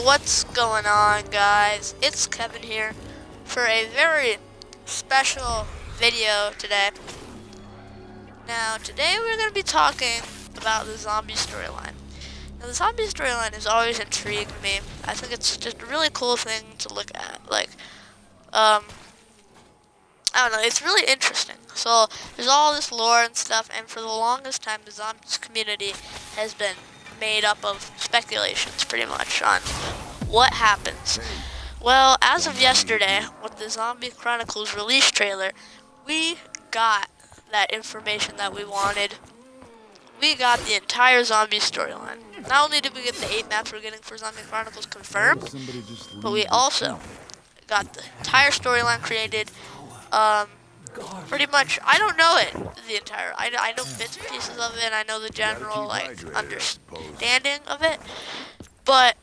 What's going on, guys? It's Kevin here for a very special video today. Now, today we're going to be talking about the zombie storyline. Now, the zombie storyline has always intrigued me. I think it's just a really cool thing to look at. I don't know, it's really interesting. So, there's all this lore and stuff, and for the longest time, the zombies community has been made up of speculations, pretty much, on what happens. Well, as of yesterday, with the Zombie Chronicles release trailer, we got that information that we wanted. We got the entire zombie storyline. Not only did we get the 8 maps we're getting for Zombie Chronicles confirmed, but we also got the entire storyline created. Pretty much, I don't know it, the entire, I know bits and pieces of it, and I know the general, understanding of it, but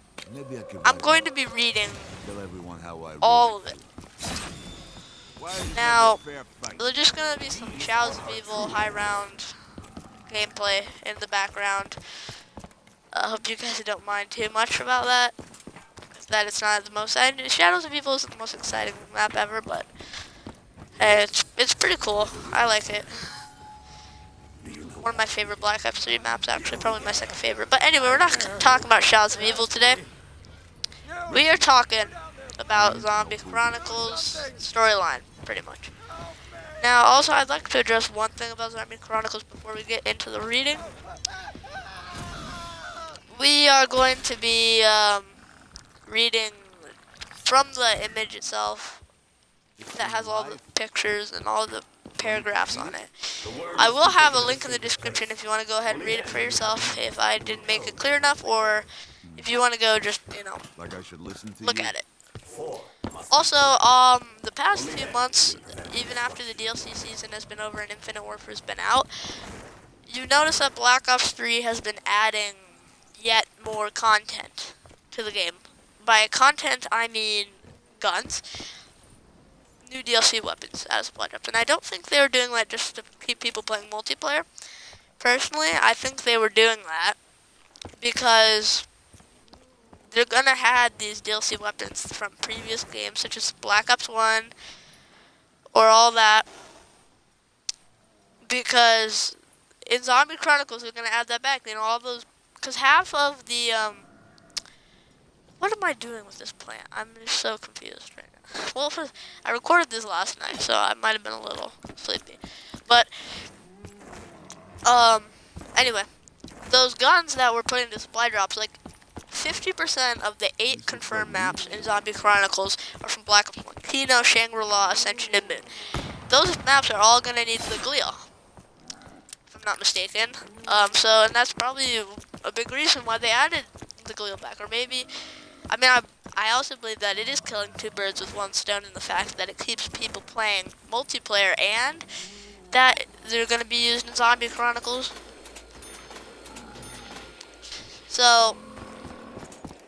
I'm going to be reading all of it. Now, there's just going to be some Shadows of Evil high round gameplay in the background. I hope you guys don't mind too much about that. That it's not the most, Shadows of Evil isn't the most exciting map ever, but it's pretty cool. I like it. One of my favorite Black Ops 3 maps, actually, probably my second favorite. But anyway, we're not talking about Shadows of Evil today. We are talking about Zombie Chronicles storyline, pretty much. Now, also, I'd like to address one thing about Zombie Chronicles before we get into the reading. We are going to be reading from the image itself that has all the pictures and all the paragraphs on it. I will have a link in the description if you want to go ahead and read it for yourself, if I didn't make it clear enough, or if you want to go just, look at it. Also, the past few months, even after the DLC season has been over and Infinite Warfare's been out, you notice that Black Ops 3 has been adding yet more content to the game. By content, I mean guns. New DLC weapons as Blood Ups. And I don't think they were doing that just to keep people playing multiplayer. Personally, I think they were doing that because they're gonna have these DLC weapons from previous games, such as Black Ops 1 or all that. Because in Zombie Chronicles, they're gonna add that back. All those, because half of the what am I doing with this plant? I'm just so confused right now. Well, I recorded this last night, so I might have been a little sleepy. But, anyway, those guns that were put into supply drops, 50% of the 8 confirmed maps in Zombie Chronicles are from Black Ops 1. Kino, Shangri-La, Ascension, and Moon. Those maps are all going to need the Glio, if I'm not mistaken. And that's probably a big reason why they added the Glio back. Or maybe, I also believe that it is killing 2 birds with 1 stone in the fact that it keeps people playing multiplayer and that they're going to be used in Zombie Chronicles. So,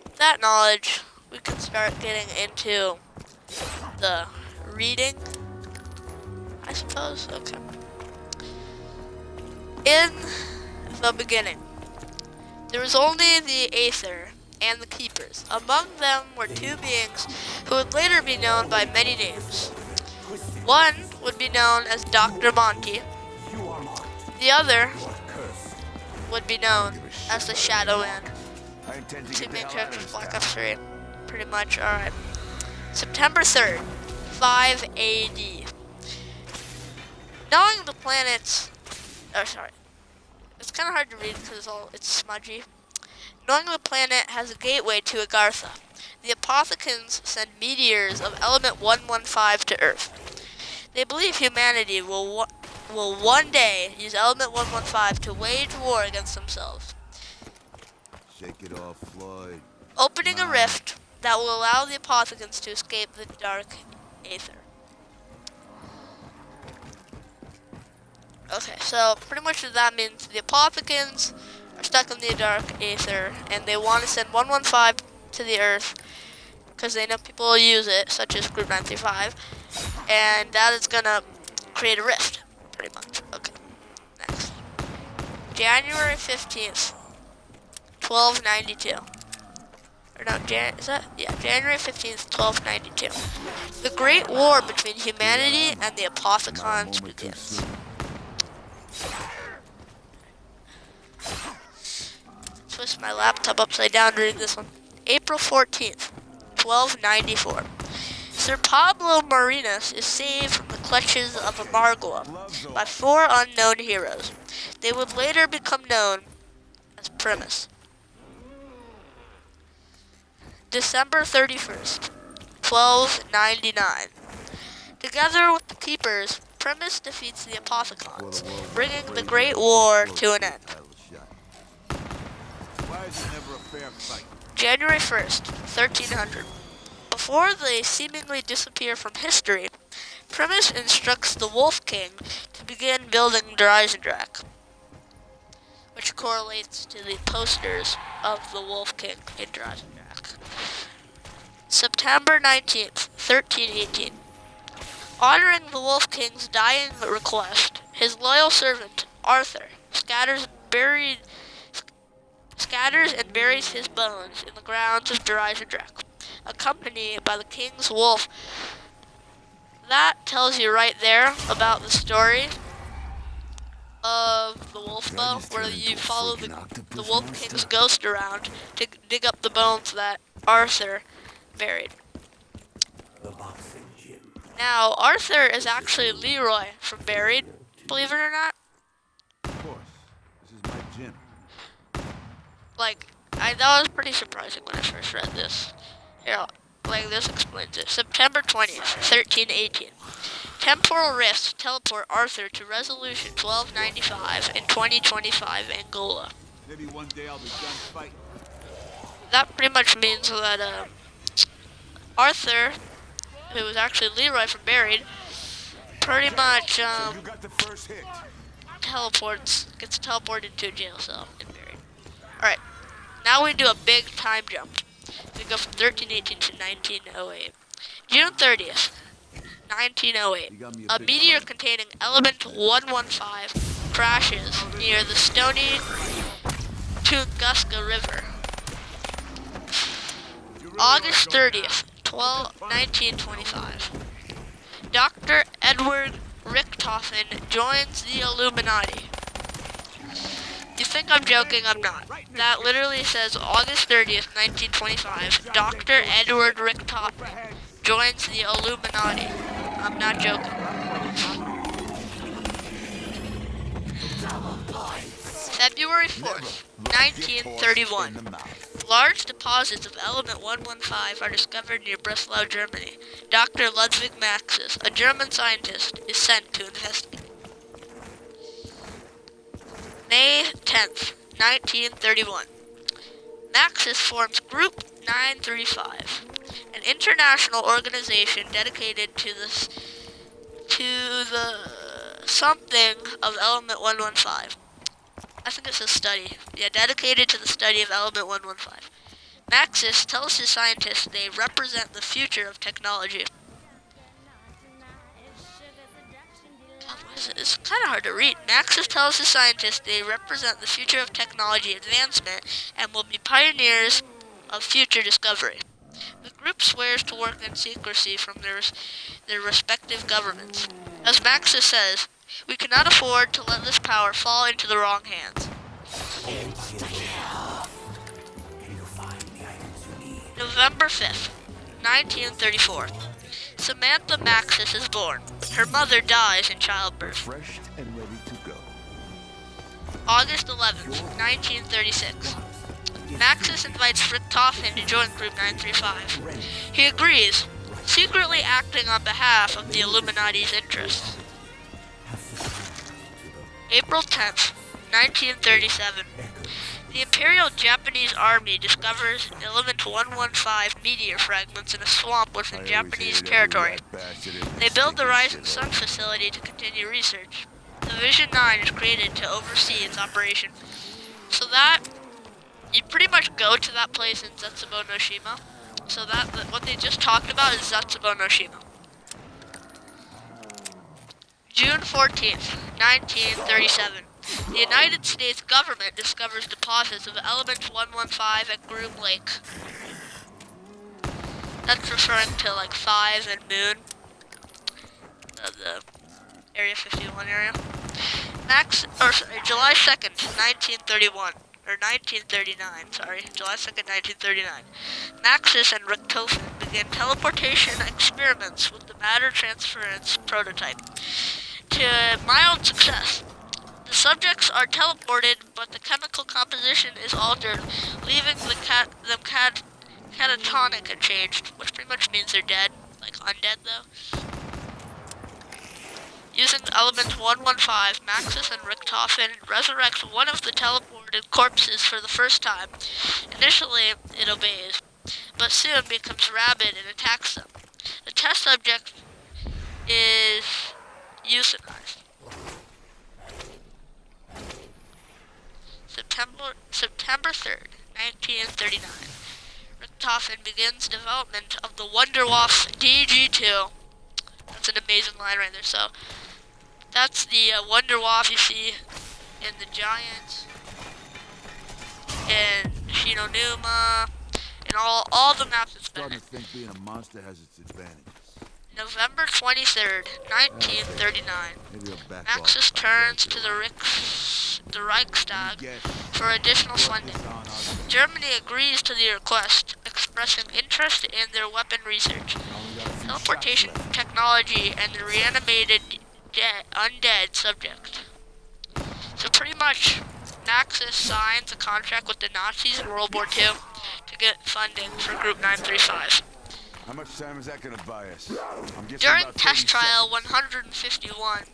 with that knowledge, we can start getting into the reading, I suppose. Okay. In the beginning, there was only the Aether and the Keepers. Among them were 2 beings who would later be known by many names. One would be known as Dr. Monty. The other would be known as the Shadowland. 2 main characters, Black Ops 3, pretty much. Alright. September 3rd, 5 AD. Knowing the planets... Oh, sorry. It's kind of hard to read because it's smudgy. Knowing the planet has a gateway to Agartha, the Apothicans send meteors of element 115 to Earth. They believe humanity will one day use element 115 to wage war against themselves. Shake it off, Floyd. Opening a rift that will allow the Apothicans to escape the dark Aether. Okay, so pretty much what that means, the Apothicans are stuck in the dark Aether, and they want to send 115 to the Earth, because they know people will use it, such as Group 935, and that is going to create a rift, pretty much. Okay, next. January 15th, 1292. or no, January 15th, 1292. The Great War between humanity and the Apothicons begins. Twist my laptop upside down to read this one. April 14th, 1294. Sir Pablo Marinas is saved from the clutches of Amargua by 4 unknown heroes. They would later become known as Primus. December 31st, 1299. Together with the Keepers, Primus defeats the Apothicons, bringing the Great War to an end. Why is it never a fair fight? January 1st, 1300. Before they seemingly disappear from history, Primus instructs the Wolf King to begin building Dreisendrach, which correlates to the posters of the Wolf King in Dreisendrach. September 19th, 1318. Honoring the Wolf King's dying request, his loyal servant, Arthur, scatters and buries his bones in the grounds of Dreisendrach, accompanied by the king's wolf. That tells you right there about the story of the wolf bow, where you follow the Wolf King's ghost around to dig up the bones that Arthur buried. Now, Arthur is actually Leroy from Buried, believe it or not. Of course. This is my gym. That was pretty surprising when I first read this. Here, this explains it. September 20th, 1318. Temporal rifts teleport Arthur to Resolution 1295 in 2025 Angola. Maybe one day I'll be done fighting. That pretty much means that Arthur, who was actually Leroy from Buried, pretty much You got the first hit. gets teleported to a jail cell in Buried. Alright, now we do a big time jump. We go from 1318 to 1908. June 30th, 1908. A meteor containing element 115 crashes near the stony Tunguska River. August 30th, 1925. Dr. Edward Richthofen joins the Illuminati. You think I'm joking? I'm not. That literally says August 30th, 1925. Dr. Edward Richthofen joins the Illuminati. I'm not joking. February 4th, 1931. Large deposits of element 115 are discovered near Breslau, Germany. Dr. Ludwig Maxis, a German scientist, is sent to investigate. May 10th, 1931. Maxis forms Group 935, an international organization dedicated to the something of element 115. I think it says study. Yeah, dedicated to the study of element 115. Maxis tells his scientists they represent the future of technology. It's kind of hard to read. Maxis tells his scientists they represent the future of technology advancement and will be pioneers of future discovery. The group swears to work in secrecy from their respective governments. As Maxis says, we cannot afford to let this power fall into the wrong hands. November 5th, 1934. Samantha Maxis is born. Her mother dies in childbirth. Refreshed and ready to go. August 11th, 1936. Maxis invites Richthofen to join Group 935. He agrees, secretly acting on behalf of the Illuminati's interests. April 10th, 1937. The Imperial Japanese Army discovers element 115 meteor fragments in a swamp within Japanese territory. They build the Rising Sun facility to continue research. Division 9 is created to oversee its operation. So that, you pretty much go to that place in Zetsubo no Shima. So what they just talked about is Zetsubo no Shima. June 14th, 1937. The United States government discovers deposits of element 115 at Groom Lake. That's referring to like 5 and Moon, the Area 51 area. July 2nd, 1931. Or 1939, sorry. July 2nd, 1939. Maxis and Richtofen began teleportation experiments with the matter transference prototype to mild success. The subjects are teleported, but the chemical composition is altered, leaving them catatonic and changed, which pretty much means they're dead, like undead though. Using element 115, Maxis and Richtofen resurrect one of the teleported corpses for the first time. Initially, it obeys, but soon becomes rabid and attacks them. The test subject is euthanized. September 3rd, 1939. Richtofen begins development of the Wunderwaffe DG2. That's an amazing line right there. So, that's the Wunderwaffe you see in the Giant, in Shinonuma, and all the maps it's been in. Starting to think being a monster has its advantages. November 23rd, 1939. Maxis turns to the Reichstag for additional funding. Germany agrees to the request, expressing interest in their weapon research, teleportation technology, and the reanimated undead subject. So pretty much, Maxis signs a contract with the Nazis in World War II to get funding for Group 935. How much time is that gonna buy us? During test trial 151,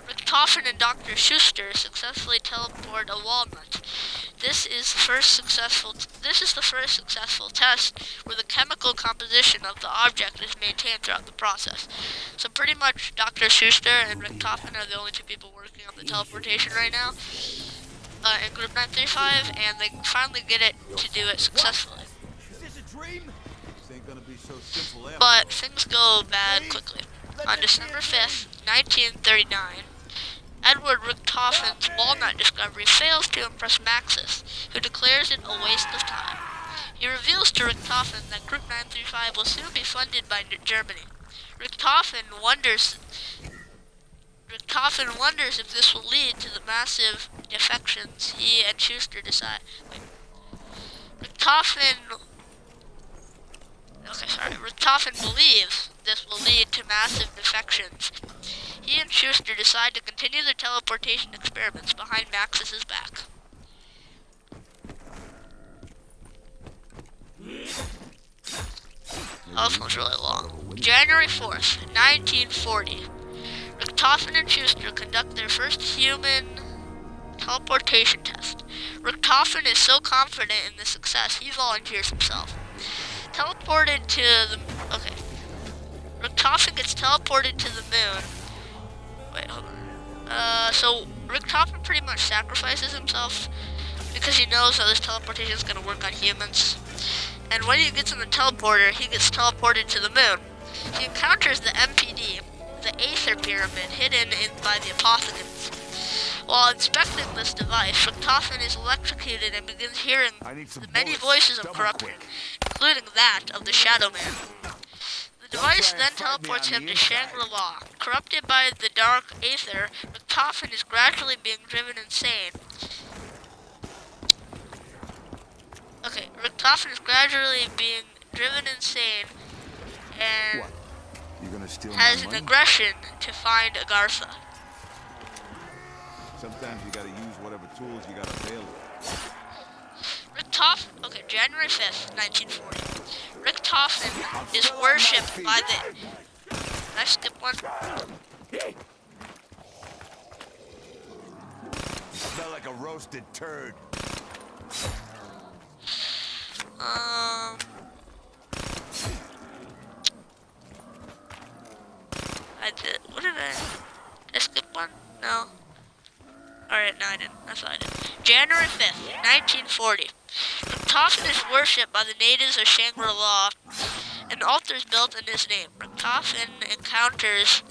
Richtofen and Dr. Schuster successfully teleport a walnut. This is the first successful test where the chemical composition of the object is maintained throughout the process. So pretty much Dr. Schuster and Richtofen are the only two people working on the teleportation right now in Group 935, and they finally get it to do it successfully. Is this a dream? This ain't gonna be so simple. But things go bad quickly. On December 5th, 1939, Edward Richtofen's walnut discovery fails to impress Maxis, who declares it a waste of time. He reveals to Richtofen that Group 935 will soon be funded by Germany. Richtofen wonders if this will lead to the massive defections he and Schuster decide. Richtofen believes this will lead to massive defections. He and Schuster decide to continue their teleportation experiments behind Maxis's back. Oh, this one's really long. January 4th, 1940. Richtofen and Schuster conduct their first human teleportation test. Richtofen is so confident in the success, he volunteers himself. Teleported to the... Okay. Richtofen gets teleported to the moon. Wait, hold on. So Richtofen pretty much sacrifices himself because he knows that this teleportation is going to work on humans. And when he gets in the teleporter, he gets teleported to the moon. He encounters the MPD, the Aether Pyramid, hidden by the apothegms. While inspecting this device, Richtofen is electrocuted and begins hearing the many voices of corruption, including that of the Shadow Man. The device then teleports him to Shangri-La. Corrupted by the dark Aether, Richtofen is gradually being driven insane. Okay, Richtofen is gradually being driven insane and has an aggression to find Agartha. Sometimes you gotta use whatever tools you got available. Okay, January 5th, 1940. Richtofen is worshipped by the... Can I skip one? You smell like a roasted turd. I did. What did I skip one? No. Alright, no I didn't. I thought I did. January 5th, 1940. Richtofen is worshipped by the natives of Shangri-La. An altar is built in his name. Richtofen encounters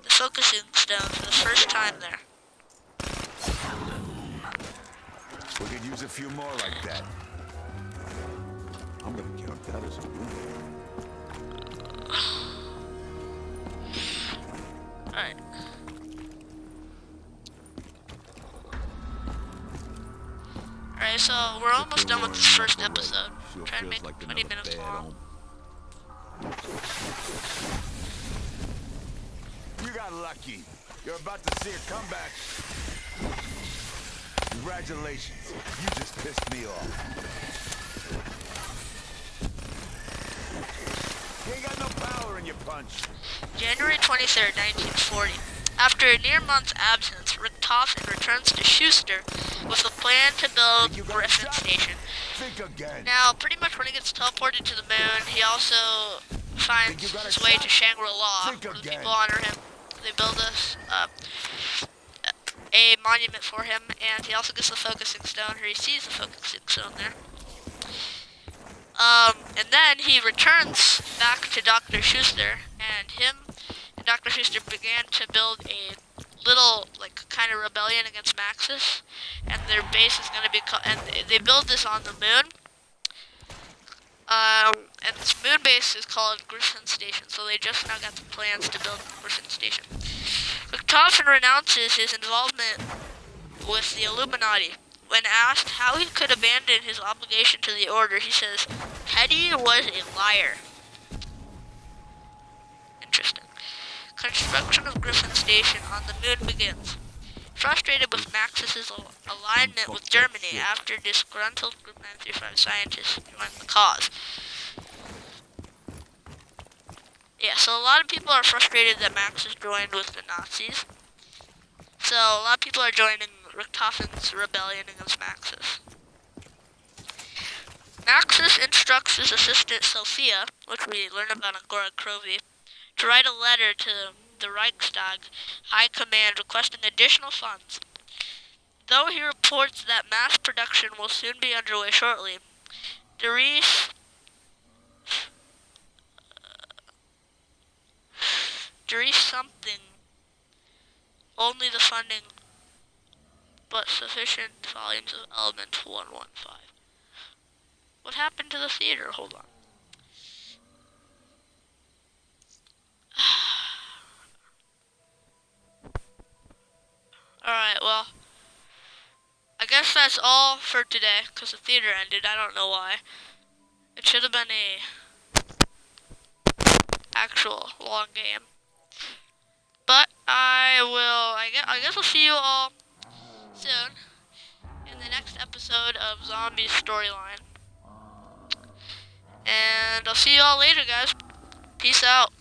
the focusing stone for the first time there. We could use a few more like that. I'm gonna count that as a win. Okay, so we're almost done with this first episode. Trying to make it 20 minutes long. You got lucky. You're about to see a comeback. Congratulations. You just pissed me off. You ain't got no power in your punch. January 23rd, 1940. After a near month's absence, Richtofen returns to Schuster with a plan to build Griffin Station. Think again. Now, pretty much when he gets teleported to the moon, he also finds his way to Shangri-La, where the people honor him. They build a monument for him, and he also gets the focusing stone, or he sees the focusing stone there. And then he returns back to Dr. Schuster, and him and Dr. Schuster began to build a little, like, kind of rebellion against Maxis, and their base is going to be called, and they build this on the moon. And this moon base is called Griffin Station, so they just now got the plans to build Griffin Station. Richtofen renounces his involvement with the Illuminati. When asked how he could abandon his obligation to the Order, he says, Hetty was a liar. Interesting. Construction of Griffin Station on the moon begins. Frustrated with Maxis' alignment with Germany after disgruntled Group 935 scientists joined the cause. Yeah, so a lot of people are frustrated that Maxis joined with the Nazis. So a lot of people are joining Richtofen's rebellion against Maxis. Maxis instructs his assistant Sophia, which we learn about on Gora Krovi, to write a letter to the Reichstag High Command requesting additional funds. Though he reports that mass production will soon be underway shortly, Dries something, only the funding, but sufficient volumes of element 115. What happened to the theater? Hold on. Alright, well, I guess that's all for today, because the theater ended. I don't know why. It should have been a actual long game. But I guess I'll see you all soon in the next episode of Zombies Storyline. And I'll see you all later, guys. Peace out.